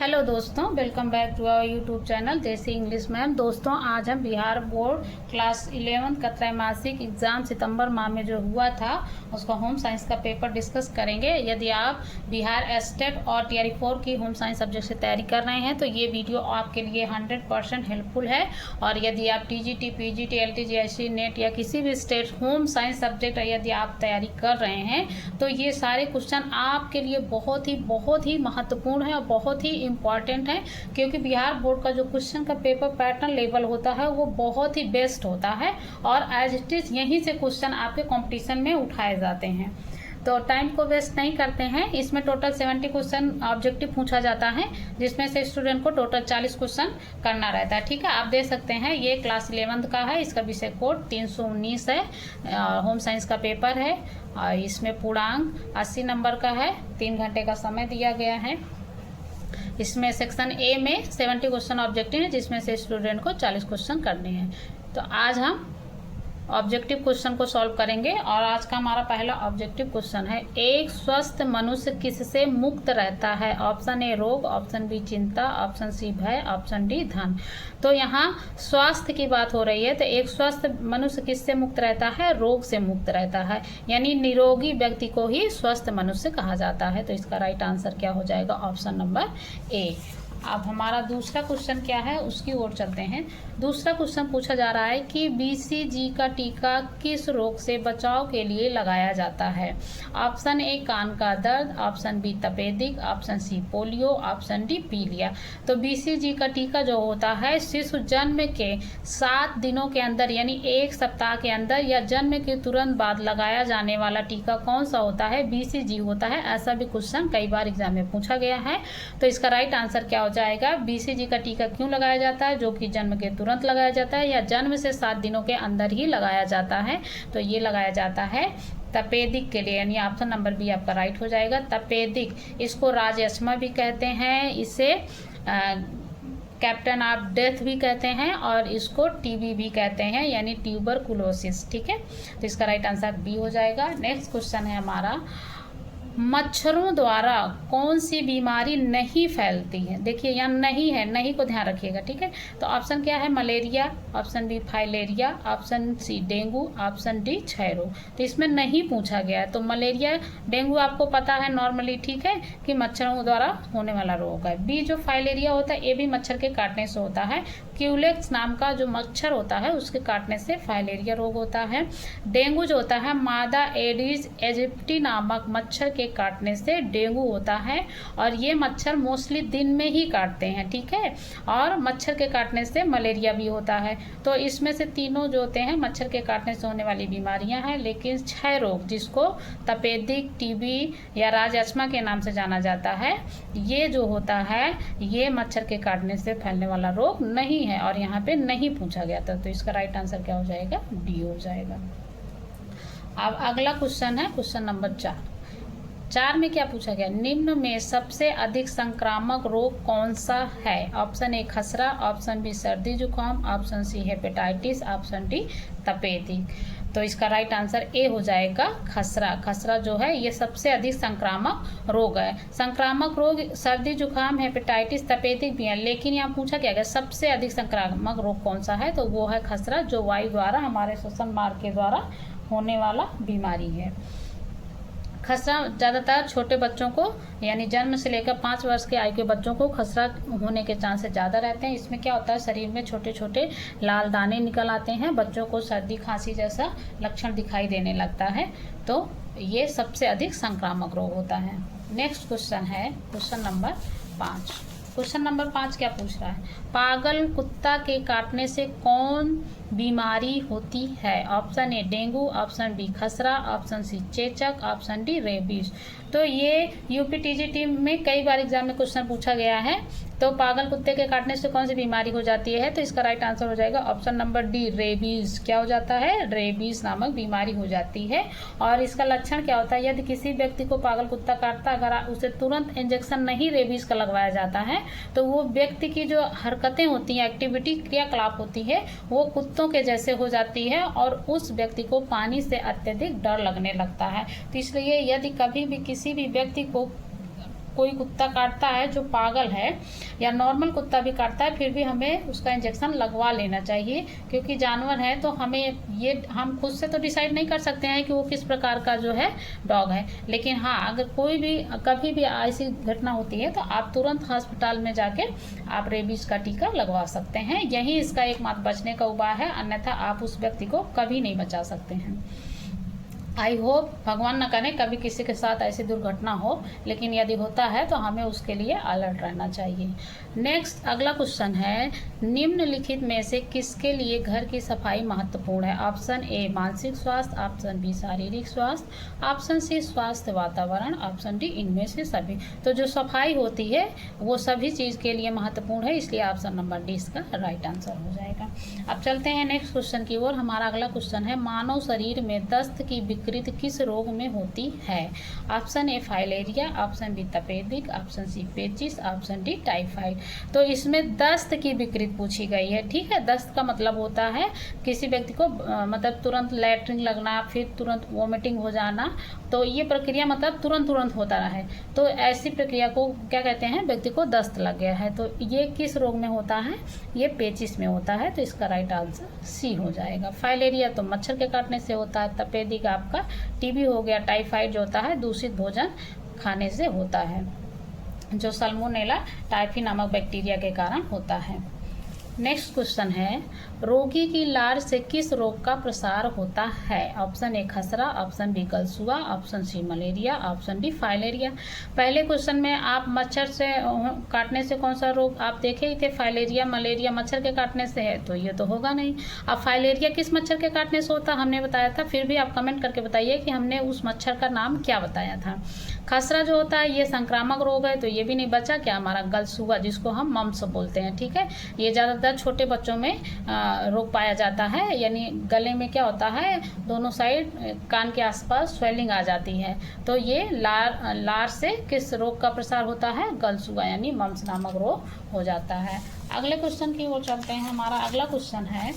Hello दोस्तों, welcome back to our YouTube channel Desi English ma'am. दोस्तों, आज हम बिहार बोर्ड क्लास 11 का त्रैमासिक एग्ज़ाम सितंबर माह में जो हुआ था उसका होम साइंस का पेपर डिस्कस करेंगे। यदि आप बिहार एस्टेट और टीआरई 4 की होम साइंस सब्जेक्ट से तैयारी कर रहे हैं तो ये वीडियो आपके लिए 100% हेल्पफुल है। और यदि आप टीजीटी, पीजीटी, एलटीजीएससी, नेट या किसी भी स्टेट होम साइंस सब्जेक्ट यदि आप तैयारी कर रहे हैं तो ये सारे क्वेश्चन आपके लिए बहुत ही महत्वपूर्ण है और बहुत ही इम्पॉर्टेंट है, क्योंकि बिहार बोर्ड का जो क्वेश्चन का पेपर पैटर्न लेवल होता है वो बहुत ही बेस्ट होता है और एज इट इज यहीं से क्वेश्चन आपके कंपटीशन में उठाए जाते हैं। तो टाइम को वेस्ट नहीं करते हैं। इसमें टोटल 70 क्वेश्चन ऑब्जेक्टिव पूछा जाता है, जिसमें से स्टूडेंट को टोटल 40 क्वेश्चन करना रहता है। ठीक है, आप देख सकते हैं ये क्लास 11 का है, इसका विषय कोड 319 है, होम साइंस का पेपर है और इसमें पूर्णांक 80 नंबर का है, 3 घंटे का समय दिया गया है। इसमें सेक्शन ए में 70 क्वेश्चन ऑब्जेक्टिव है, जिसमें से स्टूडेंट को 40 क्वेश्चन करने हैं। तो आज हम ऑब्जेक्टिव क्वेश्चन को सॉल्व करेंगे और आज का हमारा पहला ऑब्जेक्टिव क्वेश्चन है, एक स्वस्थ मनुष्य किससे मुक्त रहता है? ऑप्शन ए रोग, ऑप्शन बी चिंता, ऑप्शन सी भय, ऑप्शन डी धन। तो यहाँ स्वास्थ्य की बात हो रही है, तो एक स्वस्थ मनुष्य किससे मुक्त रहता है? रोग से मुक्त रहता है, यानी निरोगी व्यक्ति को ही स्वस्थ मनुष्य कहा जाता है। तो इसका राइट आंसर क्या हो जाएगा? Option number A. अब हमारा दूसरा क्वेश्चन क्या है उसकी ओर चलते हैं। दूसरा क्वेश्चन पूछा जा रहा है कि बीसीजी का टीका किस रोग से बचाव के लिए लगाया जाता है? ऑप्शन ए कान का दर्द, ऑप्शन बी तपेदिक, option C polio, option D पीलिया। तो बीसीजी का टीका जो होता है शिशु जन्म के 7 दिनों के अंदर यानी 1 सप्ताह के अंदर या जन्म के तुरंत बाद लगाया जाने वाला टीका कौन सा होता है? बीसीजी होता है। ऐसा भी क्वेश्चन कई बार एग्जाम में पूछा गया है। तो इसका राइट आंसर क्या हो जाएगा? बीसीजी का टीका क्यों लगाया जाता है? जो कि जन्म के तुरंत लगाया जाता है या जन्म से 7 दिनों के अंदर ही लगाया जाता है। तो ये लगाया जाता है तपेदिक के लिए, यानी ऑप्शन नंबर बी आपका राइट हो जाएगा। तपेदिक, इसको राजयक्ष्मा भी कहते हैं, इसे कैप्टन ऑफ डेथ भी कहते हैं और इसको टीबी भी कहते हैं, यानी ट्यूबरकुलोसिस। ठीक है, तो इसका राइट आंसर बी हो जाएगा। नेक्स्ट क्वेश्चन है हमारा, मच्छरों द्वारा कौन सी बीमारी नहीं फैलती है? देखिए यहाँ नहीं है, नहीं को ध्यान रखिएगा। ठीक है, तो ऑप्शन क्या है? Malaria, option B filaria, option C dengue, option D क्षय रोग। तो इसमें नहीं पूछा गया है। तो मलेरिया डेंगू आपको पता है नॉर्मली, ठीक है, कि मच्छरों द्वारा होने वाला रोग है। बी जो फाइलेरिया होता है ये भी मच्छर के काटने से होता है। क्यूलेक्स नाम का जो मच्छर होता है उसके काटने से फाइलेरिया रोग होता है। डेंगू जो होता है मादा एडिस एजिप्टी नामक मच्छर के काटने से डेंगू होता है और ये मच्छर मोस्टली दिन में ही काटते हैं। ठीक है, और मच्छर के काटने से मलेरिया भी होता है। तो इसमें से तीनों जो होते हैं मच्छर के काटने से होने वाली बीमारियां हैं, लेकिन क्षय रोग जिसको तपेदिक, टीबी या राजयक्ष्मा के नाम से जाना जाता है, ये जो होता है ये मच्छर के काटने से फैलने वाला रोग नहीं है और यहाँ पे नहीं पूछा गया था। तो इसका राइट आंसर क्या हो जाएगा? डी हो जाएगा। अब अगला क्वेश्चन है क्वेश्चन नंबर 4 में क्या पूछा गया? निम्न में सबसे अधिक संक्रामक रोग कौन सा है? ऑप्शन ए खसरा, ऑप्शन बी सर्दी जुकाम, option C hepatitis, option D तपेदिक। तो इसका राइट आंसर ए हो जाएगा खसरा। खसरा जो है ये सबसे अधिक संक्रामक रोग है। संक्रामक रोग सर्दी जुकाम हेपेटाइटिस तपेदिक भी है, लेकिन यहाँ पूछा क्या गया सबसे अधिक संक्रामक रोग कौन सा है? तो वो है खसरा, जो वायु द्वारा हमारे श्वसन मार्ग के द्वारा होने वाला बीमारी है। खसरा ज़्यादातर छोटे बच्चों को यानी जन्म से लेकर 5 वर्ष के आयु के बच्चों को खसरा होने के चांसेस ज़्यादा रहते हैं। इसमें क्या होता है, शरीर में छोटे छोटे लाल दाने निकल आते हैं, बच्चों को सर्दी खांसी जैसा लक्षण दिखाई देने लगता है। तो ये सबसे अधिक संक्रामक रोग होता है। नेक्स्ट क्वेश्चन है क्वेश्चन नंबर 5। क्वेश्चन नंबर 5 क्या पूछ रहा है? पागल कुत्ता के काटने से कौन बीमारी होती है? Option A dengue, option B खसरा, ऑप्शन सी चेचक, ऑप्शन डी रेबीज। तो ये यूपी टीजीटी में कई बार एग्जाम में क्वेश्चन पूछा गया है। तो पागल कुत्ते के काटने से कौन सी बीमारी हो जाती है? तो इसका राइट आंसर हो जाएगा ऑप्शन नंबर डी रेबीज। क्या हो जाता है? रेबीज नामक बीमारी हो जाती है। और इसका लक्षण क्या होता है? यदि किसी व्यक्ति को पागल कुत्ता काटता है, अगर उसे तुरंत इंजेक्शन नहीं रेबीज का लगवाया जाता है तो वो व्यक्ति की जो हरकतें होती हैं, एक्टिविटी, क्रियाकलाप होती है, वो कुत्तों के जैसे हो जाती है और उस व्यक्ति को पानी से अत्यधिक डर लगने लगता है। तो इसलिए यदि कभी भी किसी भी व्यक्ति को कोई कुत्ता काटता है जो पागल है या नॉर्मल कुत्ता भी काटता है, फिर भी हमें उसका इंजेक्शन लगवा लेना चाहिए, क्योंकि जानवर है तो हमें ये हम खुद से तो डिसाइड नहीं कर सकते हैं कि वो किस प्रकार का जो है डॉग है। लेकिन हाँ, अगर कोई भी कभी भी ऐसी घटना होती है तो आप तुरंत अस्पताल में जाके आप रेबीज का टीका लगवा सकते हैं। यही इसका एकमात्र बचने का उपाय है, अन्यथा आप उस व्यक्ति को कभी नहीं बचा सकते हैं। आई होप भगवान न करे कभी किसी के साथ ऐसी दुर्घटना हो, लेकिन यदि होता है तो हमें उसके लिए अलर्ट रहना चाहिए। नेक्स्ट अगला क्वेश्चन है, निम्नलिखित में से किसके लिए घर की सफाई महत्वपूर्ण है? ऑप्शन ए मानसिक स्वास्थ्य, ऑप्शन बी शारीरिक स्वास्थ्य, ऑप्शन सी स्वास्थ्य वातावरण, ऑप्शन डी इनमें से सभी। तो जो सफाई होती है वो सभी चीज़ के लिए महत्वपूर्ण है, इसलिए ऑप्शन नंबर डी इसका राइट आंसर हो जाएगा। अब चलते हैं नेक्स्ट क्वेश्चन की ओर। हमारा अगला क्वेश्चन है, मानव शरीर में दस्त की विकृति किस रोग में होती है? Option A filaria, option B तपेदिक, ऑप्शन सी पेचिस, ऑप्शन डी टाइफाइड। तो इसमें दस्त की विकृति पूछी गई है, ठीक है। दस्त का मतलब होता है किसी व्यक्ति को मतलब तुरंत लैट्रिन लगना, फिर तुरंत वोमिटिंग हो जाना, तो ये प्रक्रिया मतलब तुरंत तुरंत होता रहा है, तो ऐसी प्रक्रिया को क्या कहते हैं? व्यक्ति को दस्त लग गया है। तो ये किस रोग में होता है? ये पेचिस में होता है, तो इसका राइट आंसर सी हो जाएगा। फाइलेरिया तो मच्छर के काटने से होता है, तपेदिक आपका टीबी हो गया, टाइफाइड जो होता है दूषित भोजन खाने से होता है, जो सल्मोनेला टाइफी नामक बैक्टीरिया के कारण होता है। नेक्स्ट क्वेश्चन है, रोगी की लार से किस रोग का प्रसार होता है? ऑप्शन ए खसरा, ऑप्शन बी गलसुआ, option C malaria, option D filaria. पहले क्वेश्चन में आप मच्छर से काटने से कौन सा रोग आप देखे ही थे? फाइलेरिया, मलेरिया मच्छर के काटने से है, तो ये तो होगा नहीं। अब फाइलेरिया किस मच्छर के काटने से होता हमने बताया था, फिर भी आप कमेंट करके बताइए कि हमने उस मच्छर का नाम क्या बताया था। खसरा जो होता है ये संक्रामक रोग है, तो ये भी नहीं बचा। क्या हमारा गलसुआ, जिसको हम मम्स बोलते हैं, ठीक है। ये ज़्यादातर छोटे बच्चों में रोग पाया जाता है, यानी गले में क्या होता है, दोनों साइड कान के आसपास स्वेलिंग आ जाती है, तो ये लार से किस रोग का प्रसार होता है? गलसुआ यानी मम्स नामक रोग हो जाता है। अगले क्वेश्चन की ओर चलते हैं। हमारा अगला क्वेश्चन है,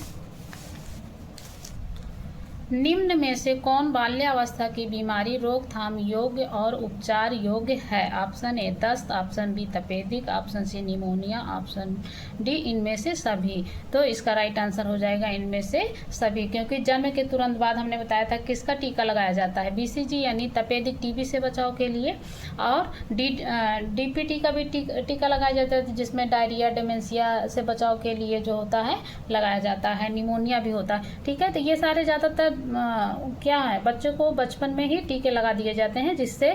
निम्न में से कौन बाल्यावस्था की बीमारी रोकथाम योग्य और उपचार योग्य है? ऑप्शन ए दस्त, ऑप्शन बी तपेदिक, option C pneumonia, option D इनमें से सभी। तो इसका राइट आंसर हो जाएगा इनमें से सभी, क्योंकि जन्म के तुरंत बाद हमने बताया था किसका टीका लगाया जाता है? बीसीजी यानी तपेदिक टीबी से बचाव के लिए, और डीपीटी का भी टीका लगाया जाता है, जिसमें डायरिया डिमेंशिया से बचाव के लिए जो होता है लगाया जाता है। निमोनिया भी होता है, ठीक है। तो ये सारे ज़्यादातर क्या है, बच्चों को बचपन में ही टीके लगा दिए जाते हैं, जिससे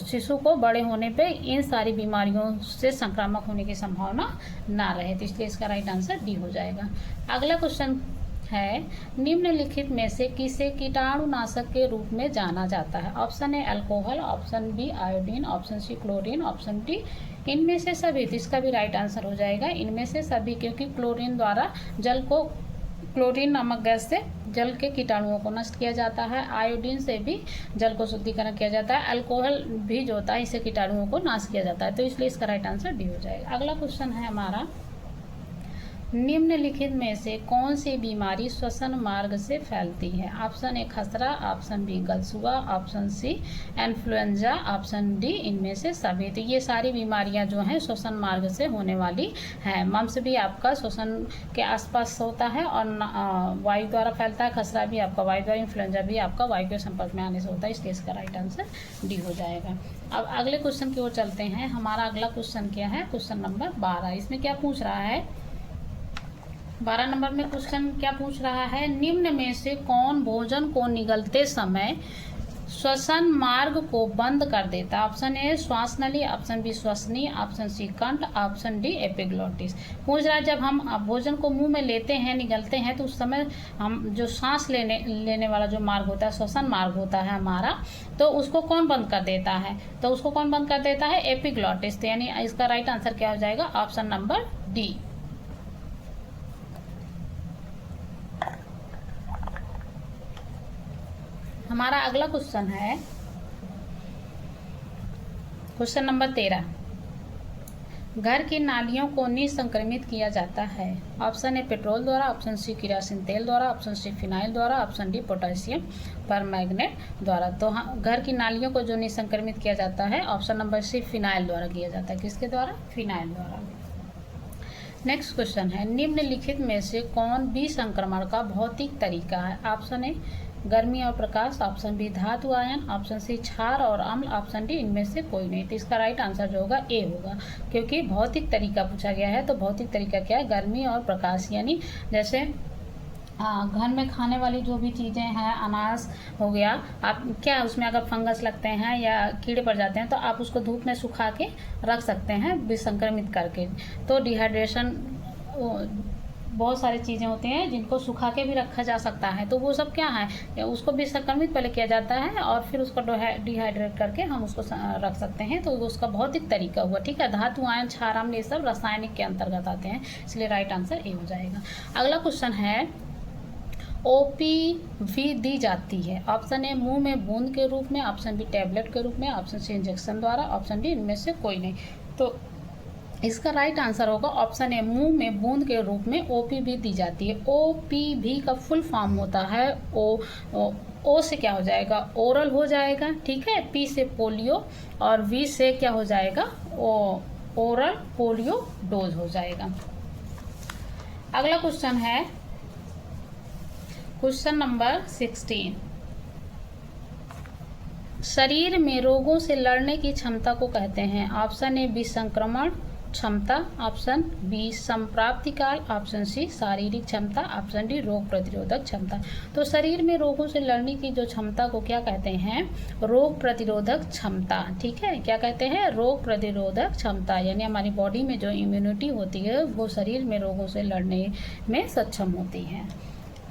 शिशु को बड़े होने पे इन सारी बीमारियों से संक्रामक होने की संभावना ना रहे, तो इसलिए इसका राइट आंसर डी हो जाएगा। अगला क्वेश्चन है, निम्नलिखित में से किसे कीटाणुनाशक के रूप में जाना जाता है? Option A alcohol, option B iodine, option C chlorine, option D इनमें से सभी। तो इसका भी राइट आंसर हो जाएगा इनमें से सभी, क्योंकि क्लोरीन द्वारा क्लोरीन नामक गैस से जल के कीटाणुओं को नष्ट किया जाता है, आयोडीन से भी जल को शुद्धिकरण किया जाता है, अल्कोहल भी जो होता है इससे कीटाणुओं को नाश किया जाता है, तो इसलिए इसका राइट आंसर डी हो जाएगा। अगला क्वेश्चन है हमारा, निम्नलिखित में से कौन सी बीमारी श्वसन मार्ग से फैलती है? ऑप्शन ए खसरा, ऑप्शन बी गलसुआ, option C influenza, option D इनमें से सभी। तो ये सारी बीमारियां जो हैं श्वसन मार्ग से होने वाली हैं। मम्स भी आपका श्वसन के आसपास होता है और वायु द्वारा फैलता है, खसरा भी आपका वायु द्वारा, इन्फ्लुएंजा भी आपका वायु के संपर्क में आने से होता है, इसलिए इसका राइट आंसर डी हो जाएगा। अब अगले क्वेश्चन की ओर चलते हैं। हमारा अगला क्वेश्चन क्या है? Question number 12। इसमें क्या पूछ रहा है? 12 नंबर में क्वेश्चन क्या पूछ रहा है, निम्न में से कौन भोजन को निगलते समय श्वसन मार्ग को बंद कर देता है? ऑप्शन ए श्वास नली, ऑप्शन बी श्वसनी, ऑप्शन सी कंठ, ऑप्शन डी एपिग्लोटिस। पूछ रहा है जब हम भोजन को मुंह में लेते हैं, निगलते हैं, तो उस समय हम जो सांस लेने वाला जो मार्ग होता है, श्वसन मार्ग होता है हमारा, तो उसको कौन बंद कर देता है? तो उसको कौन बंद कर देता है? एपिग्लोटिस। यानी इसका राइट आंसर क्या हो जाएगा? Option number D. हमारा अगला क्वेश्चन है क्वेश्चन नंबर 13। घर की नालियों को निसंक्रमित किया जाता है? ऑप्शन ए पेट्रोल द्वारा, ऑप्शन सी किरोसिन तेल द्वारा, ऑप्शन सी फिनाइल द्वारा, ऑप्शन डी पोटेशियम परमैंगनेट द्वारा। तो हाँ, घर की नालियों को जो निसंक्रमित किया जाता है, ऑप्शन नंबर सी फिनाइल द्वारा किया जाता है। किसके द्वारा? फिनाइल द्वारा। नेक्स्ट क्वेश्चन है, निम्नलिखित में से कौन विसंक्रमण का भौतिक तरीका है? ऑप्शन ए गर्मी और प्रकाश, ऑप्शन बी धातु आयन, ऑप्शन सी क्षार और अम्ल, ऑप्शन डी इनमें से कोई नहीं। तो इसका राइट आंसर जो होगा ए होगा, क्योंकि भौतिक तरीका पूछा गया है। तो भौतिक तरीका क्या है? गर्मी और प्रकाश, यानी जैसे घर में खाने वाली जो भी चीज़ें हैं, अनाज हो गया, आप क्या उसमें अगर फंगस लगते हैं या कीड़े पड़ जाते हैं तो आप उसको धूप में सुखा के रख सकते हैं विसंक्रमित करके। तो डिहाइड्रेशन, बहुत सारी चीज़ें होती हैं जिनको सुखा के भी रखा जा सकता है। तो वो सब क्या है? उसको विसंक्रमित पहले किया जाता है और फिर उसको डिहाइड्रेट करके हम उसको रख सकते हैं। तो उसका भौतिक तरीका हुआ। ठीक है, धातु आयन क्षार अम्ल ये सब रासायनिक के अंतर्गत आते हैं, इसलिए राइट आंसर ए हो जाएगा। अगला क्वेश्चन है, ओपीवी दी जाती है? ऑप्शन ए मुंह में बूंद के रूप में, ऑप्शन बी टैबलेट के रूप में, ऑप्शन सी इंजेक्शन द्वारा, ऑप्शन डी इनमें से कोई नहीं। तो इसका राइट आंसर होगा ऑप्शन ए मुंह में बूंद के रूप में ओपीवी दी जाती है। ओपीवी का फुल फॉर्म होता है ओ से क्या हो जाएगा? ओरल हो जाएगा। ठीक है, पी से पोलियो और वी से क्या हो जाएगा? ओरल पोलियो डोज हो जाएगा। अगला क्वेश्चन है क्वेश्चन नंबर 16, शरीर में रोगों से लड़ने की क्षमता को कहते हैं? ऑप्शन ए विसंक्रमण क्षमता, ऑप्शन बी संप्राप्ति काल, ऑप्शन सी शारीरिक क्षमता, ऑप्शन डी रोग प्रतिरोधक क्षमता। तो शरीर में रोगों से लड़ने की जो क्षमता को क्या कहते हैं? रोग प्रतिरोधक क्षमता। ठीक है, क्या कहते हैं? रोग प्रतिरोधक क्षमता, यानी हमारी बॉडी में जो इम्यूनिटी होती है वो शरीर में रोगों से लड़ने में सक्षम होती है।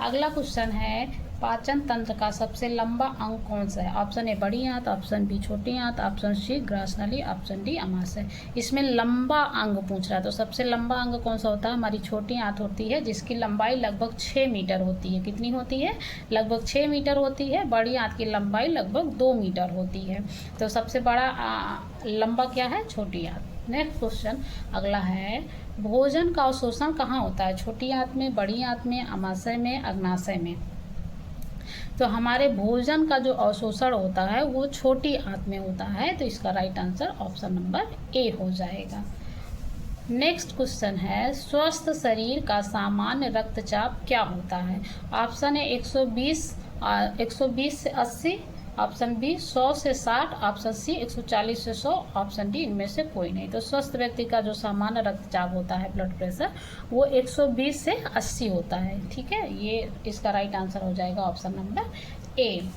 अगला क्वेश्चन है, पाचन तंत्र का सबसे लंबा अंग कौन सा है? ऑप्शन ए बड़ी आंत, ऑप्शन बी छोटी आंत, ऑप्शन सी ग्रासनली, ऑप्शन डी अमाशय। इसमें लंबा अंग पूछ रहा है, तो सबसे लंबा अंग कौन सा होता है? हमारी छोटी आंत होती है, जिसकी लंबाई लगभग 6 मीटर होती है। कितनी होती है? लगभग 6 मीटर होती है। बड़ी आंत की लंबाई लगभग 2 मीटर होती है। तो सबसे बड़ा लंबा क्या है? छोटी आंत। नेक्स्ट क्वेश्चन अगला है, भोजन का अवशोषण कहाँ होता है? छोटी आंत में, बड़ी आंत में, अमाशय में, अग्नाशय में? तो हमारे भोजन का जो अवशोषण होता है वो छोटी आंत में होता है। तो इसका right answer option number A हो जाएगा। नेक्स्ट क्वेश्चन है, स्वस्थ शरीर का सामान्य रक्तचाप क्या होता है? ऑप्शन ए 120 से 80, ऑप्शन बी 100 से 60, ऑप्शन सी 140 से 100, ऑप्शन डी इनमें से कोई नहीं। तो स्वस्थ व्यक्ति का जो सामान्य रक्तचाप होता है, ब्लड प्रेशर, वो 120 से 80 होता है। ठीक है, ये इसका राइट आंसर हो जाएगा ऑप्शन नंबर ए।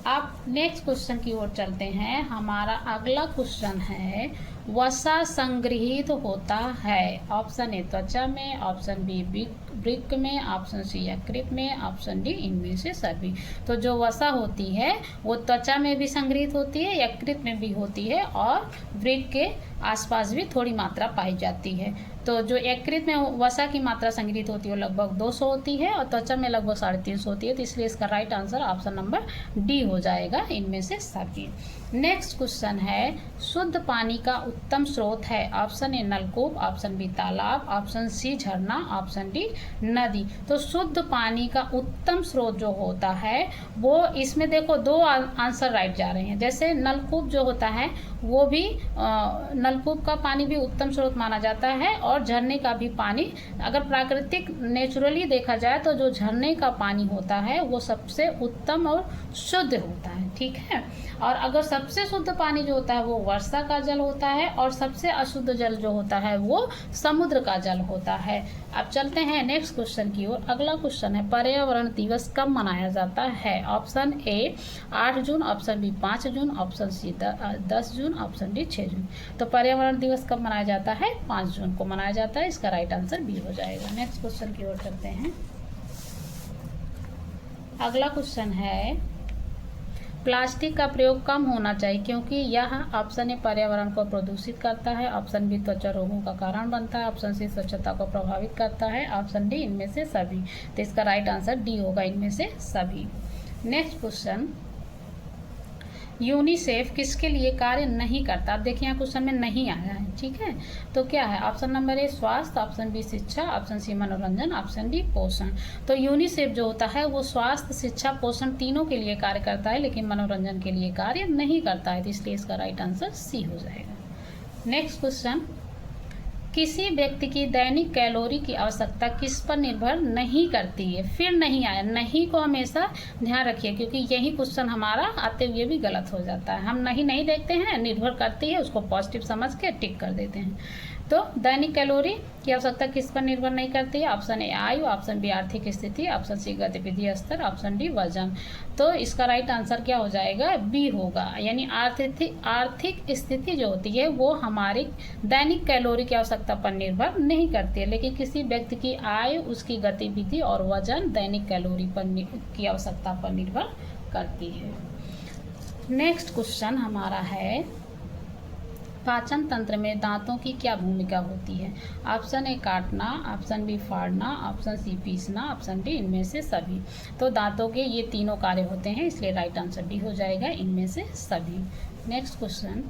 आप नेक्स्ट क्वेश्चन की ओर चलते हैं। हमारा अगला क्वेश्चन है, वसा संग्रहित होता है? ऑप्शन ए त्वचा में, ऑप्शन बी वृक्क में, ऑप्शन सी यकृत में, ऑप्शन डी इनमें से सभी। तो जो वसा होती है वो त्वचा में भी संग्रहित होती है, यकृत में भी होती है और वृक्क के आसपास भी थोड़ी मात्रा पाई जाती है। तो जो यकृत में वसा की मात्रा संग्रहित होती है वो लगभग 200 होती है और त्वचा में लगभग 350 होती है। तो इसलिए इसका right answer option number D हो जाएगा, इनमें से सभी। नेक्स्ट क्वेश्चन है, शुद्ध पानी का उत्तम स्रोत है? ऑप्शन ए नलकूप, ऑप्शन बी तालाब, ऑप्शन सी झरना, ऑप्शन डी नदी। तो शुद्ध पानी का उत्तम स्रोत जो होता है वो, इसमें देखो 2 आंसर राइट जा रहे हैं। जैसे नलकूप जो होता है वो भी, नलकूप का पानी भी उत्तम स्रोत माना जाता है और झरने का भी पानी। अगर प्राकृतिक नेचुरली देखा जाए तो जो झरने का पानी होता है वो सबसे उत्तम और शुद्ध होता है। ठीक है, और अगर सबसे शुद्ध पानी जो होता है वो वर्षा का जल होता है और सबसे अशुद्ध जल जो होता है वो समुद्र का जल होता है। अब चलते हैं नेक्स्ट क्वेश्चन की ओर। अगला क्वेश्चन है, पर्यावरण दिवस कब मनाया जाता है? ऑप्शन ए 8 जून, ऑप्शन बी 5 जून, ऑप्शन सी 10 जून, ऑप्शन डी 6 जून। तो पर्यावरण दिवस कब मनाया जाता है? 5 जून को मनाया जाता है। इसका राइट आंसर बी हो जाएगा। नेक्स्ट क्वेश्चन की ओर चलते हैं। अगला क्वेश्चन है, प्लास्टिक का प्रयोग कम होना चाहिए क्योंकि यह, ऑप्शन ए पर्यावरण को प्रदूषित करता है, ऑप्शन बी त्वचा रोगों का कारण बनता है, ऑप्शन सी स्वच्छता को प्रभावित करता है, ऑप्शन डी इनमें से सभी। तो इसका राइट आंसर डी होगा, इनमें से सभी। नेक्स्ट क्वेश्चन, यूनिसेफ किसके लिए कार्य नहीं करता। अब देखिए यहाँ क्वेश्चन में नहीं आया है, ठीक है। तो क्या है, ऑप्शन नंबर ए स्वास्थ्य, ऑप्शन बी शिक्षा, ऑप्शन सी मनोरंजन, ऑप्शन डी पोषण। तो यूनिसेफ जो होता है वो स्वास्थ्य, शिक्षा, पोषण तीनों के लिए कार्य करता है, लेकिन मनोरंजन के लिए कार्य नहीं करता है। तो इसलिए इसका राइट आंसर सी हो जाएगा। नेक्स्ट क्वेश्चन, किसी व्यक्ति की दैनिक कैलोरी की आवश्यकता किस पर निर्भर नहीं करती है। फिर नहीं आया, नहीं को हमेशा ध्यान रखिए, क्योंकि यही क्वेश्चन हमारा आते हुए भी गलत हो जाता है। हम नहीं देखते हैं, निर्भर करती है, उसको पॉजिटिव समझ के टिक कर देते हैं। तो दैनिक कैलोरी की आवश्यकता किस पर निर्भर नहीं करती है। ऑप्शन ए आयु, ऑप्शन बी आर्थिक स्थिति, ऑप्शन सी गतिविधि स्तर, ऑप्शन डी वजन। तो इसका राइट आंसर क्या हो जाएगा, बी होगा। यानी आर्थिक स्थिति जो होती है वो हमारी दैनिक कैलोरी की आवश्यकता पर निर्भर नहीं करती है, लेकिन किसी व्यक्ति की आय, उसकी गतिविधि और वजन दैनिक कैलोरी पर की आवश्यकता पर निर्भर करती है। नेक्स्ट क्वेश्चन हमारा है, पाचन तंत्र में दांतों की क्या भूमिका होती है। ऑप्शन ए काटना, ऑप्शन बी फाड़ना, ऑप्शन सी पीसना, ऑप्शन डी इनमें से सभी। तो दांतों के ये तीनों कार्य होते हैं, इसलिए राइट आंसर डी हो जाएगा, इनमें से सभी। नेक्स्ट क्वेश्चन,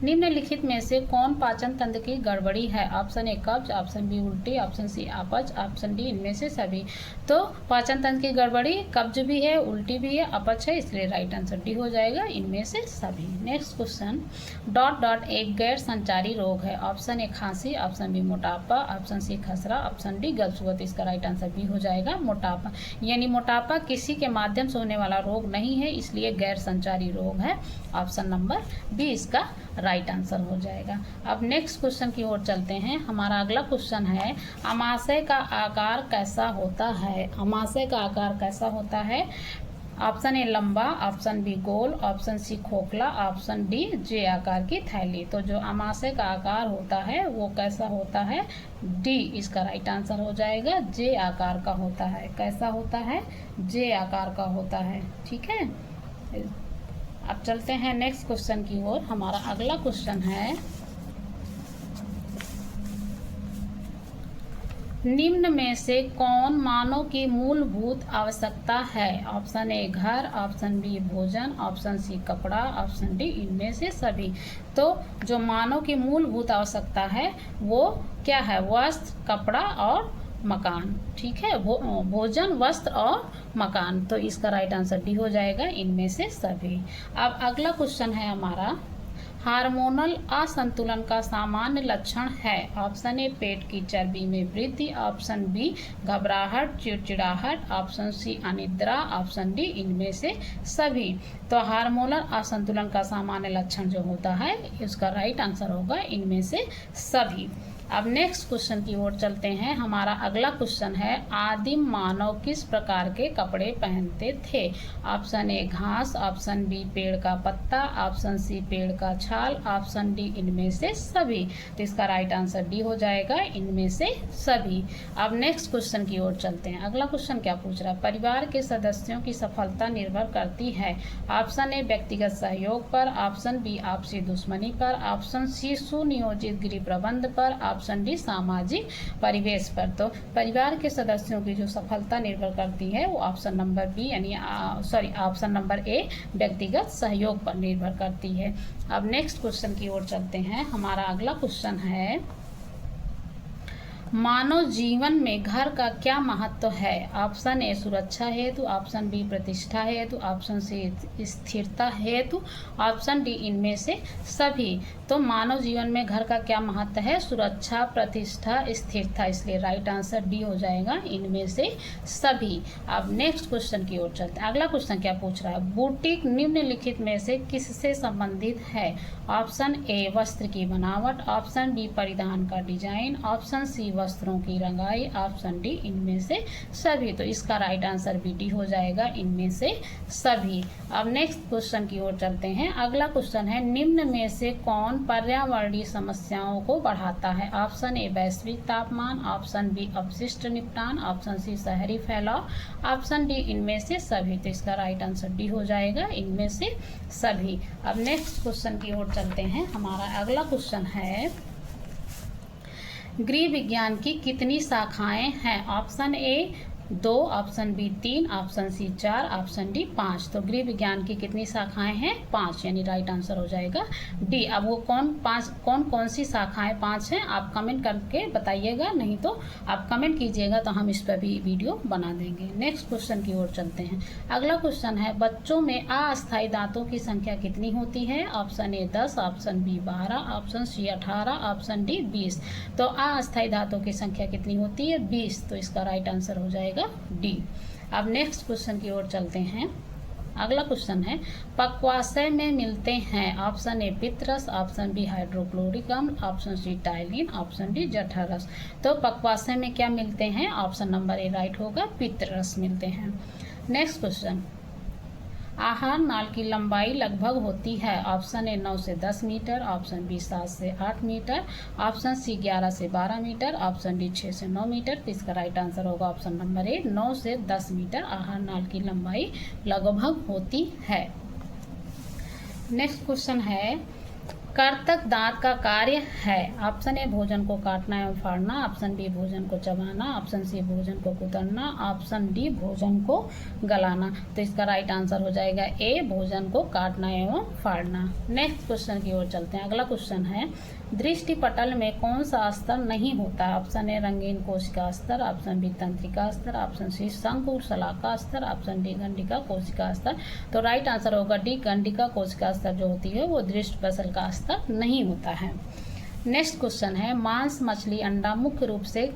निम्नलिखित में से कौन पाचन तंत्र की गड़बड़ी है। ऑप्शन ए कब्ज, ऑप्शन बी उल्टी, ऑप्शन सी अपच, ऑप्शन डी इनमें से सभी। तो पाचन तंत्र की गड़बड़ी कब्ज भी है, उल्टी भी है, अपच है, इसलिए राइट आंसर डी हो जाएगा, इनमें से सभी। नेक्स्ट क्वेश्चन, डॉट डॉट एक गैर संचारी रोग है। ऑप्शन ए खांसी, ऑप्शन बी मोटापा, ऑप्शन सी खसरा, ऑप्शन डी गलसुवत। इसका राइट आंसर बी हो जाएगा, मोटापा। यानी मोटापा किसी के माध्यम से होने वाला रोग नहीं है, इसलिए गैर संचारी रोग है। ऑप्शन नंबर बी इसका राइट आंसर हो जाएगा। अब नेक्स्ट क्वेश्चन की ओर चलते हैं। हमारा अगला क्वेश्चन है, अमाशय का आकार कैसा होता है। अमाशय का आकार कैसा होता है। ऑप्शन ए लंबा, ऑप्शन बी गोल, ऑप्शन सी खोखला, ऑप्शन डी जे आकार की थैली। तो जो अमाशय का आकार होता है वो कैसा होता है, डी इसका राइट आंसर हो जाएगा, जे आकार का होता है। कैसा होता है, जे आकार का होता है, ठीक है। अब चलते हैं नेक्स्ट क्वेश्चन की ओर। हमारा अगला क्वेश्चन है, निम्न में से कौन मानव की मूलभूत आवश्यकता है। ऑप्शन ए घर, ऑप्शन बी भोजन, ऑप्शन सी कपड़ा, ऑप्शन डी इनमें से सभी। तो जो मानव की मूलभूत आवश्यकता है वो क्या है, वस्त्र, कपड़ा और मकान, ठीक है। भोजन, वस्त्र और मकान। तो इसका राइट आंसर डी हो जाएगा, इनमें से सभी। अब अगला क्वेश्चन है हमारा, हार्मोनल असंतुलन का सामान्य लक्षण है। ऑप्शन ए पेट की चर्बी में वृद्धि, ऑप्शन बी घबराहट, चिड़चिड़ाहट, ऑप्शन सी अनिद्रा, ऑप्शन डी इनमें से सभी। तो हार्मोनल असंतुलन का सामान्य लक्षण जो होता है उसका राइट आंसर होगा, इनमें से सभी। अब नेक्स्ट क्वेश्चन की ओर चलते हैं। हमारा अगला क्वेश्चन है, आदिम मानव किस प्रकार के कपड़े पहनते थे। ऑप्शन ए घास, ऑप्शन बी पेड़ का पत्ता, ऑप्शन सी पेड़ का छाल, ऑप्शन डी इनमें से सभी। तो इसका राइट आंसर डी हो जाएगा, इनमें से सभी। अब नेक्स्ट क्वेश्चन की ओर चलते हैं। अगला क्वेश्चन क्या पूछ रहा है, परिवार के सदस्यों की सफलता निर्भर करती है। ऑप्शन ए व्यक्तिगत सहयोग पर, ऑप्शन बी आपसी दुश्मनी पर, ऑप्शन सी सुनियोजित गृह प्रबंध पर, ऑप्शन डी सामाजिक परिवेश पर। तो परिवार के सदस्यों की जो सफलता निर्भर करती है वो ऑप्शन नंबर बी यानी ऑप्शन नंबर ए व्यक्तिगत सहयोग पर निर्भर करती है। अब नेक्स्ट क्वेश्चन की ओर चलते हैं। हमारा अगला क्वेश्चन है, मानव जीवन में घर का क्या महत्व है। ऑप्शन ए सुरक्षा हेतु, ऑप्शन बी प्रतिष्ठा हेतु, ऑप्शन सी स्थिरता हेतु, ऑप्शन डी इनमें से सभी। तो मानव जीवन में घर का क्या महत्व है, सुरक्षा, प्रतिष्ठा, स्थिरता, इसलिए राइट आंसर डी हो जाएगा, इनमें से सभी। अब नेक्स्ट क्वेश्चन की ओर चलते हैं। अगला क्वेश्चन क्या पूछ रहा है, बुटीक निम्नलिखित में से किससे संबंधित है। ऑप्शन ए वस्त्र की बनावट, ऑप्शन बी परिधान का डिजाइन, ऑप्शन सी वस्त्रों की रंगाई, ऑप्शन डी इनमें से सभी। तो इसका राइट आंसर भी डी हो जाएगा, इनमें से सभी। अब नेक्स्ट क्वेश्चन की ओर चलते हैं। अगला क्वेश्चन है, निम्न में से कौन पर्यावरणीय समस्याओं को बढ़ाता है। ऑप्शन ए वैश्विक तापमान, ऑप्शन बी अपशिष्ट निपटान, ऑप्शन सी शहरी फैलाव, ऑप्शन डी इनमें से सभी। तो इसका राइट आंसर डी हो जाएगा, इनमें से सभी। अब नेक्स्ट क्वेश्चन की ओर चलते हैं। हमारा अगला क्वेश्चन है, गृह विज्ञान की कितनी शाखाएं हैं। Option A 2, option B 3, option C 4, option D 5। तो गृह विज्ञान की कितनी शाखाएं हैं? 5, यानी राइट आंसर हो जाएगा डी। अब वो कौन सी शाखाएं 5 हैं आप कमेंट करके बताइएगा, नहीं तो आप कमेंट कीजिएगा तो हम इस पर भी वीडियो बना देंगे। नेक्स्ट क्वेश्चन की ओर चलते हैं। अगला क्वेश्चन है, बच्चों में अस्थायी दांतों की संख्या कितनी होती है? Option A 10, option B 12, option C 18, option D 20। तो अस्थायी दांतों की संख्या कितनी होती है? 20। तो इसका राइट आंसर हो जाएगा डी। अब नेक्स्ट क्वेश्चन की ओर चलते हैं। अगला क्वेश्चन है, पक्वाशय में मिलते हैं। ऑप्शन ए पित्तरस, ऑप्शन बी हाइड्रोक्लोरिक अम्ल, option C ptyalin, option D जठरस। तो पक्वाशय में क्या मिलते हैं? ऑप्शन नंबर ए राइट होगा, पित्तरस मिलते हैं। नेक्स्ट क्वेश्चन, आहार नाल की लंबाई लगभग होती है। ऑप्शन ए 9 से 10 मीटर, ऑप्शन बी 7 से 8 मीटर, ऑप्शन सी 11 से 12 मीटर, ऑप्शन डी 6 से 9 मीटर। तो इसका राइट आंसर होगा ऑप्शन नंबर ए 9 से 10 मीटर आहार नाल की लंबाई लगभग होती है। नेक्स्ट क्वेश्चन है, कर्तक दांत का कार्य है। ऑप्शन ए भोजन को काटना एवं फाड़ना, ऑप्शन बी भोजन को चबाना, ऑप्शन सी भोजन को कुतरना, ऑप्शन डी भोजन को गलाना। तो इसका राइट आंसर हो जाएगा ए भोजन को काटना एवं फाड़ना। नेक्स्ट क्वेश्चन की ओर चलते हैं। अगला क्वेश्चन है, दृष्टि पटल में कौन सा स्तर नहीं होता? ऑप्शन ए रंगीन कोशिका स्तर, ऑप्शन बी तंत्रिका स्तर, ऑप्शन सी शंकु शलाका स्तर, ऑप्शन डी गंडिका कोशिका स्तर। तो राइट आंसर होगा डी गंडिका कोशिका स्तर जो होती है वो दृष्टि पटल का स्तर नहीं होता है। नेक्स्ट क्वेश्चन है, मांस मछली अंडा मुख्य रूप से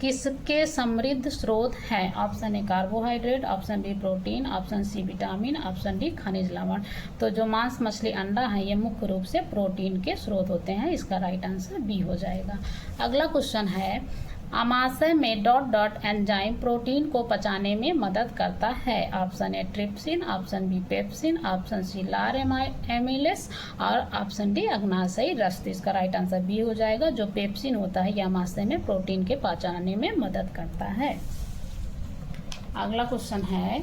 किसके समृद्ध स्रोत हैं? Option A carbohydrate, option B protein, option C vitamin, option D खनिज लवण। तो जो मांस मछली अंडा है ये मुख्य रूप से प्रोटीन के स्रोत होते हैं। इसका राइट आंसर बी हो जाएगा। अगला क्वेश्चन है, आमाशय में डॉट डॉट एंजाइम प्रोटीन को पचाने में मदद करता है। Option A trypsin, option B pepsin, option C लार एमिलेस और ऑप्शन डी अग्नाशयी रस। इसका राइट आंसर बी हो जाएगा। जो पेप्सिन होता है यह आमाशय में प्रोटीन के पचाने में मदद करता है। अगला क्वेश्चन है,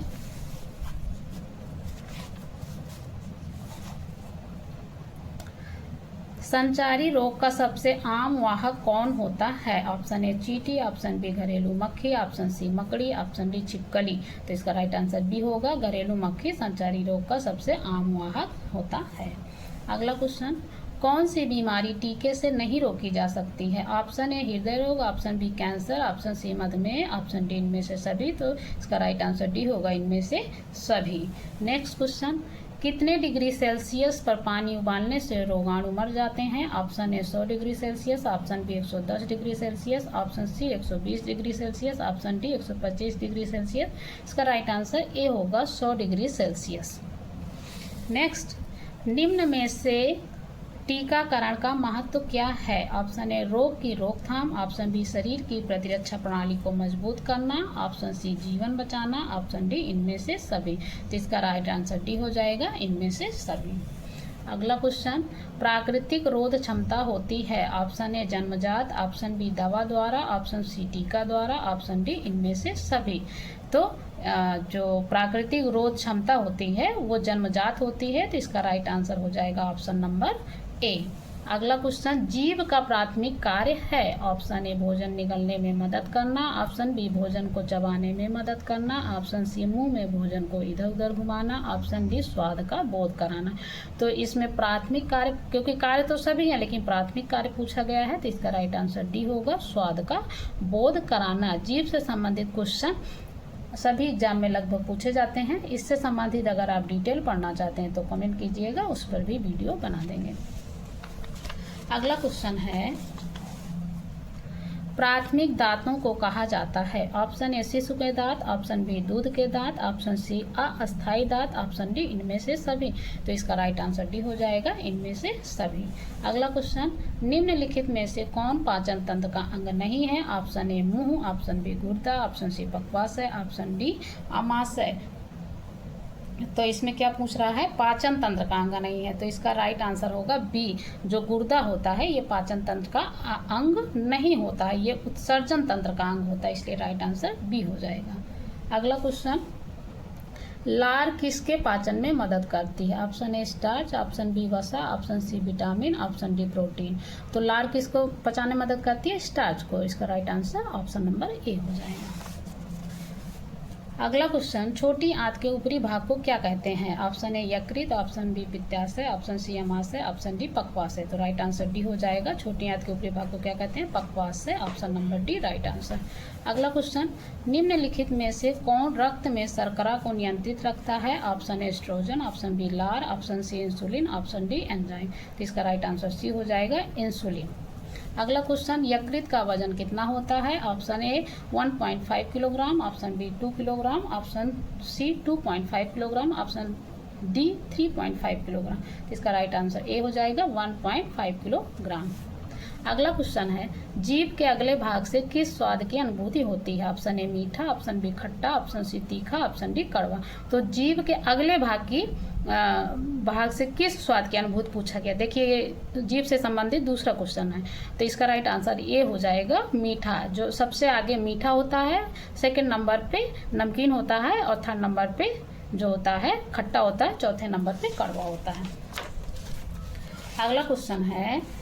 संचारी रोग का सबसे आम वाहक कौन होता है? ऑप्शन ए चींटी, ऑप्शन बी घरेलू मक्खी, ऑप्शन सी मकड़ी, ऑप्शन डी छिपकली। तो इसका राइट आंसर बी होगा, घरेलू मक्खी संचारी रोग का सबसे आम वाहक होता है। अगला क्वेश्चन, कौन सी बीमारी टीके से नहीं रोकी जा सकती है? ऑप्शन ए हृदय रोग, option B cancer, option C मधुमेह, ऑप्शन डी इनमें से सभी। तो इसका राइट आंसर डी होगा, इनमें से सभी। नेक्स्ट क्वेश्चन, कितने डिग्री सेल्सियस पर पानी उबालने से रोगाणु मर जाते हैं? Option A 100 degree Celsius, option B 110 degree Celsius, option C 120 degree Celsius, option D 125 degree Celsius. इसका राइट आंसर ए होगा 100 डिग्री सेल्सियस। नेक्स्ट, निम्न में से टीकाकरण का महत्व क्या है? ऑप्शन ए रोग की रोकथाम, ऑप्शन बी शरीर की प्रतिरक्षा प्रणाली को मजबूत करना, ऑप्शन सी जीवन बचाना, ऑप्शन डी इनमें से सभी। तो इसका राइट आंसर डी हो जाएगा, इनमें से सभी। अगला क्वेश्चन, प्राकृतिक रोध क्षमता होती है। ऑप्शन ए जन्मजात, ऑप्शन बी दवा द्वारा, ऑप्शन सी टीका द्वारा, ऑप्शन डी इनमें से सभी। तो जो प्राकृतिक रोध क्षमता होती है वो जन्मजात होती है। तो इसका राइट आंसर हो जाएगा ऑप्शन नंबर ए। अगला क्वेश्चन, जीव का प्राथमिक कार्य है। ऑप्शन ए भोजन निगलने में मदद करना, ऑप्शन बी भोजन को चबाने में मदद करना, ऑप्शन सी मुंह में भोजन को इधर उधर घुमाना, ऑप्शन डी स्वाद का बोध कराना। तो इसमें प्राथमिक कार्य, क्योंकि कार्य तो सभी हैं लेकिन प्राथमिक कार्य पूछा गया है तो इसका राइट आंसर डी होगा, स्वाद का बोध कराना। जीव से संबंधित क्वेश्चन सभी एग्जाम में लगभग पूछे जाते हैं। इससे संबंधित अगर आप डिटेल पढ़ना चाहते हैं तो कमेंट कीजिएगा, उस पर भी वीडियो बना देंगे। अगला क्वेश्चन है, प्राथमिक दांतों को कहा जाता है। ऑप्शन ए शिशु के दांत, ऑप्शन बी दूध के दांत, ऑप्शन सी अस्थायी दांत, ऑप्शन डी इनमें से सभी। तो इसका राइट आंसर डी हो जाएगा, इनमें से सभी। अगला क्वेश्चन, निम्नलिखित में से कौन पाचन तंत्र का अंग नहीं है? ऑप्शन ए मुंह, ऑप्शन बी गुर्दा, ऑप्शन सी पक्वाशय, ऑप्शन डी आमाशय। तो इसमें क्या पूछ रहा है? पाचन तंत्र का अंग नहीं है। तो इसका राइट आंसर होगा बी, जो गुर्दा होता है ये पाचन तंत्र का अंग नहीं होता है, ये उत्सर्जन तंत्र का अंग होता है, इसलिए राइट आंसर बी हो जाएगा। अगला क्वेश्चन, लार किसके पाचन में मदद करती है? Option A starch, option B वसा, option C vitamin, option D protein. तो लार किसको पचाने में मदद करती है? स्टार्च को। इसका right answer option number A हो जाएगा। अगला क्वेश्चन, छोटी आंत के ऊपरी भाग को क्या कहते हैं? ऑप्शन ए यकृत, ऑप्शन बी पित्ताशय, ऑप्शन सी अमाशय, ऑप्शन डी पक्वाशय। तो राइट आंसर डी हो जाएगा। छोटी आंत के ऊपरी भाग को क्या कहते हैं? पक्वाशय। Option number D right answer. अगला क्वेश्चन, निम्नलिखित में से कौन रक्त में शर्करा को नियंत्रित रखता है? Option A oestrogen, option B लार, option C insulin, option D enzyme. तो इसका राइट आंसर सी हो जाएगा, इंसुलिन। अगला क्वेश्चन, यकृत का वजन कितना होता है? Option A 1.5 kilogram, option B 2 kilogram, option C 2.5 kilogram, option D 3.5 kilogram. इसका राइट आंसर ए हो जाएगा, 1.5 किलोग्राम। अगला क्वेश्चन है, जीभ के अगले भाग से किस स्वाद की अनुभूति होती है? ऑप्शन ए मीठा, ऑप्शन बी खट्टा, ऑप्शन सी तीखा, ऑप्शन डी कड़वा। तो जीभ के अगले भाग से किस स्वाद की अनुभूति पूछा गया। देखिए ये जीभ से संबंधित दूसरा क्वेश्चन है, तो इसका राइट आंसर ए हो जाएगा, मीठा। जो सबसे आगे मीठा होता है, सेकंड नंबर पे नमकीन होता है और थर्ड नंबर पे जो होता है खट्टा होता है, चौथे नंबर पे कड़वा होता है। अगला क्वेश्चन है,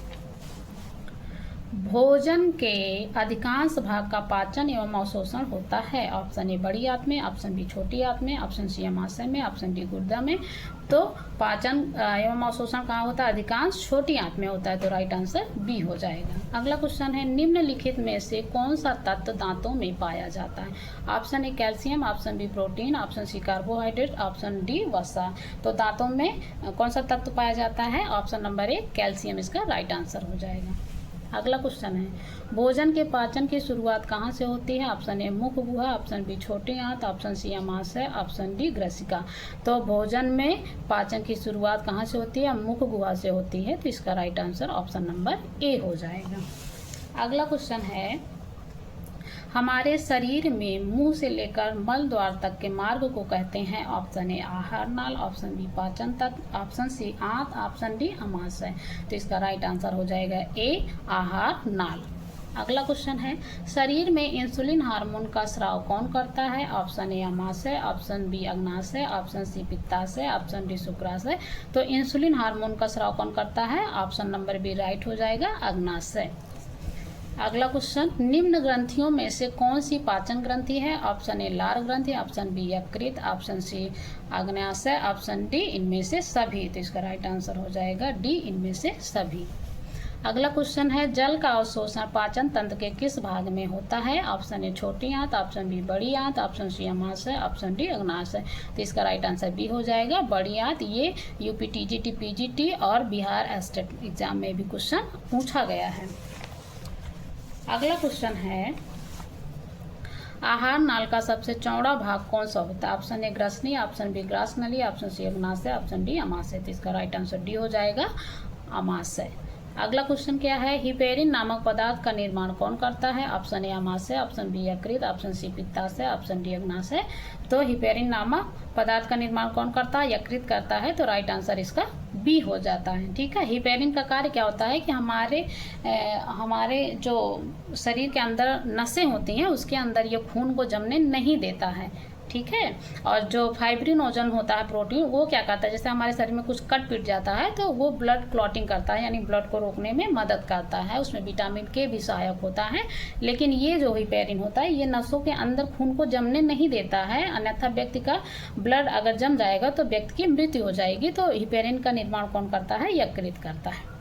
भोजन के अधिकांश भाग का पाचन एवं अवशोषण होता है? ऑप्शन ए बड़ी आंत में, ऑप्शन बी छोटी आंत में, ऑप्शन सी अमाशय में, ऑप्शन डी गुर्दा में। तो पाचन एवं अवशोषण कहाँ होता है? अधिकांश छोटी आंत में होता है। तो राइट आंसर बी हो जाएगा। अगला क्वेश्चन है, निम्नलिखित में से कौन सा तत्व दांतों में पाया जाता है? Option A calcium, option B protein, option C carbohydrate, option D वसा। तो दांतों में कौन सा तत्व पाया जाता है? ऑप्शन नंबर ए कैल्शियम इसका राइट आंसर हो जाएगा। अगला क्वेश्चन है, भोजन के पाचन की शुरुआत कहाँ से होती है? ऑप्शन ए मुख गुहा, ऑप्शन बी छोटी आंत, ऑप्शन सी अमाशय, ऑप्शन डी ग्रसिका। तो भोजन में पाचन की शुरुआत कहाँ से होती है? मुख गुहा से होती है। तो इसका right answer option number A हो जाएगा। अगला क्वेश्चन है, हमारे शरीर में मुंह से लेकर मल द्वार तक के मार्ग को कहते हैं? ऑप्शन ए आहार नाल, ऑप्शन बी पाचन तंत्र, ऑप्शन सी आंत, ऑप्शन डी अमाशय। तो इसका राइट आंसर हो जाएगा ए आहार नाल। अगला क्वेश्चन है, शरीर में इंसुलिन हार्मोन का स्राव कौन करता है? ऑप्शन ए अमाशय, ऑप्शन बी अग्नाशय, ऑप्शन सी पित्ताशय, ऑप्शन डी शुक्राशय। तो इंसुलिन हार्मोन का स्राव कौन करता है? ऑप्शन नंबर बी राइट हो जाएगा, अग्नाशय। अगला क्वेश्चन, निम्न ग्रंथियों में से कौन सी पाचन ग्रंथि है? ऑप्शन ए लार ग्रंथि, ऑप्शन बी यकृत, ऑप्शन सी आग्नेयाशय, ऑप्शन डी इनमें से सभी। तो इसका राइट आंसर हो जाएगा डी इनमें से सभी। अगला क्वेश्चन है, जल का अवशोषण पाचन तंत्र के किस भाग में होता है? ऑप्शन ए छोटी आंत, ऑप्शन बी बड़ी आंत, ऑप्शन सी अमाशय, ऑप्शन डी अग्नाशय। तो इसका राइट आंसर बी हो जाएगा, बड़ी आंत। ये यूपी टीजीटी पीजीटी और बिहार स्टेट एग्जाम में भी क्वेश्चन पूछा गया है। अगला क्वेश्चन है, आहार नाल का सबसे चौड़ा भाग कौन सा होता है? ऑप्शन ए ग्रसनी, ऑप्शन बी ग्रास नली, ऑप्शन सी अग्नाशय, ऑप्शन डी अमाशय। तो इसका राइट आंसर डी हो जाएगा, अमाशय। अगला क्वेश्चन क्या है, हिपेरिन नामक पदार्थ का निर्माण कौन करता है? ऑप्शन ए अमाशय, ऑप्शन बी यकृत, ऑप्शन सी पित्ताशय, ऑप्शन डी अग्नाशय। तो हिपेरिन नामक पदार्थ का निर्माण कौन करता है? यकृत करता है। तो राइट आंसर इसका बी हो जाता है। ठीक है, हिपेरिन का कार्य क्या होता है कि हमारे जो शरीर के अंदर नसें होती हैं उसके अंदर ये खून को जमने नहीं देता है। ठीक है, और जो फाइब्रिनोजन होता है प्रोटीन, वो क्या करता है, जैसे हमारे शरीर में कुछ कट पिट जाता है तो वो ब्लड क्लॉटिंग करता है, यानी ब्लड को रोकने में मदद करता है। उसमें विटामिन के भी सहायक होता है। लेकिन ये जो हिपेरिन होता है ये नसों के अंदर खून को जमने नहीं देता है, अन्यथा व्यक्ति का ब्लड अगर जम जाएगा तो व्यक्ति की मृत्यु हो जाएगी। तो हिपेरिन का निर्माण कौन करता है? यकृत करता है।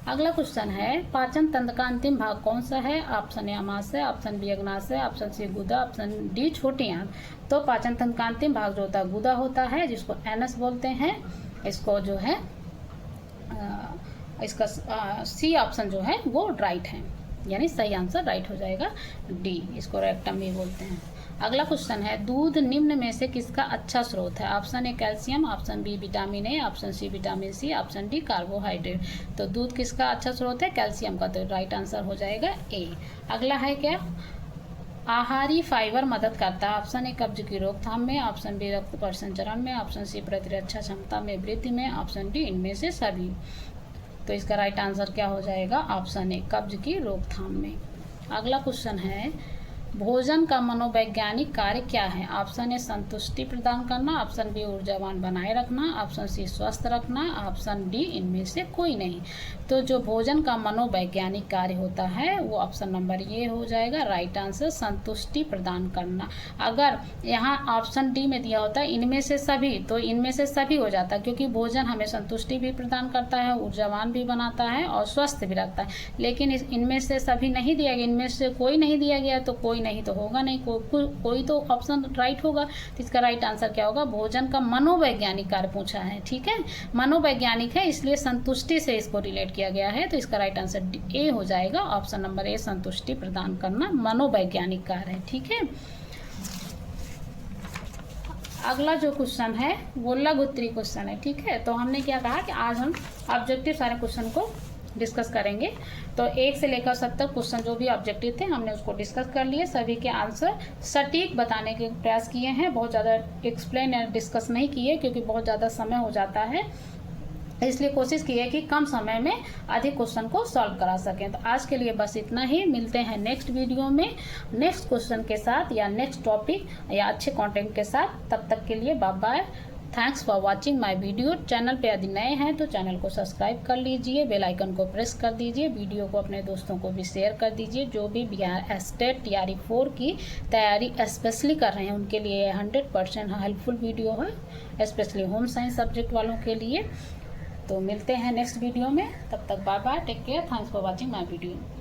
अगला क्वेश्चन है, पाचन तंत्र का अंतिम भाग कौन सा है? ऑप्शन ए अमाशय, ऑप्शन बी अग्नाशय, ऑप्शन सी गुदा, ऑप्शन डी छोटी आंत। तो पाचन तंत्र का अंतिम भाग जो होता है गुदा होता है, जिसको एनस बोलते हैं। इसको जो है इसका सी ऑप्शन जो है वो राइट है, यानी सही आंसर राइट हो जाएगा डी। इसको रेक्टम भी बोलते हैं। अगला क्वेश्चन है, दूध निम्न में से किसका अच्छा स्रोत है? Option A calcium, option B vitamin A, option C vitamin C, option D carbohydrate. तो दूध किसका अच्छा स्रोत है? कैल्शियम का। तो राइट आंसर हो जाएगा ए। अगला है क्या, आहारी फाइबर मदद करता है? ऑप्शन ए कब्ज की रोकथाम में, ऑप्शन बी रक्त परिसंचरण में, ऑप्शन सी प्रतिरक्षा क्षमता में वृद्धि में, ऑप्शन डी इनमें से सभी। तो इसका राइट आंसर क्या हो जाएगा? ऑप्शन ए कब्ज की रोकथाम में। अगला क्वेश्चन है, भोजन का मनोवैज्ञानिक कार्य क्या है? ऑप्शन ए संतुष्टि प्रदान करना, ऑप्शन बी ऊर्जावान बनाए रखना, ऑप्शन सी स्वस्थ रखना, ऑप्शन डी इनमें से कोई नहीं। तो जो भोजन का मनोवैज्ञानिक कार्य होता है वो ऑप्शन नंबर ये हो जाएगा, राइट आंसर संतुष्टि प्रदान करना। अगर यहाँ ऑप्शन डी में दिया होता है इनमें से सभी, तो इनमें से सभी हो जाता, क्योंकि भोजन हमें संतुष्टि भी प्रदान करता है, ऊर्जावान भी बनाता है और स्वस्थ भी रखता है। लेकिन इनमें से सभी नहीं दिया गया, इनमें से कोई नहीं दिया गया, तो कोई नहीं तो होगा नहीं, कोई तो ऑप्शन राइट होगा। तो इसका राइट आंसर क्या होगा? भोजन का मनोवैज्ञानिक कार्य पूछा है, ठीक है, मनोवैज्ञानिक है इसलिए संतुष्टि से इसको रिलेट किया गया है। तो इसका राइट आंसर ए हो जाएगा, ऑप्शन नंबर ए संतुष्टि प्रदान करना मनोवैज्ञानिक कार्य है, ठीक है। अगला जो क्वेश्चन है वो लघु उत्तरी क्वेश्चन है, ठीक है। तो हमने क्या कहा कि आज हम ऑब्जेक्टिव सारे क्वेश्चन को डिस्कस करेंगे। तो 1 से लेकर 7 तक क्वेश्चन जो भी ऑब्जेक्टिव थे हमने उसको डिस्कस कर लिए, सभी के आंसर सटीक बताने के प्रयास किए हैं। बहुत ज़्यादा एक्सप्लेन या डिस्कस नहीं किए क्योंकि बहुत ज़्यादा समय हो जाता है, इसलिए कोशिश की है कि कम समय में अधिक क्वेश्चन को सॉल्व करा सकें। तो आज के लिए बस इतना ही, मिलते हैं नेक्स्ट वीडियो में नेक्स्ट क्वेश्चन के साथ या नेक्स्ट टॉपिक या अच्छे कंटेंट के साथ। तब तक के लिए bye bye, thanks for watching my video. Channel पे यदि नए हैं तो चैनल को सब्सक्राइब कर लीजिए, बेल आइकन को प्रेस कर दीजिए, वीडियो को अपने दोस्तों को भी शेयर कर दीजिए। जो भी बिहार स्टेट तैयारी 4 की तैयारी स्पेशली कर रहे हैं उनके लिए 100% हेल्पफुल वीडियो है, स्पेशली होम साइंस सब्जेक्ट वालों के लिए। तो मिलते हैं नेक्स्ट वीडियो में, तब तक bye bye, take care, thanks for watching my video.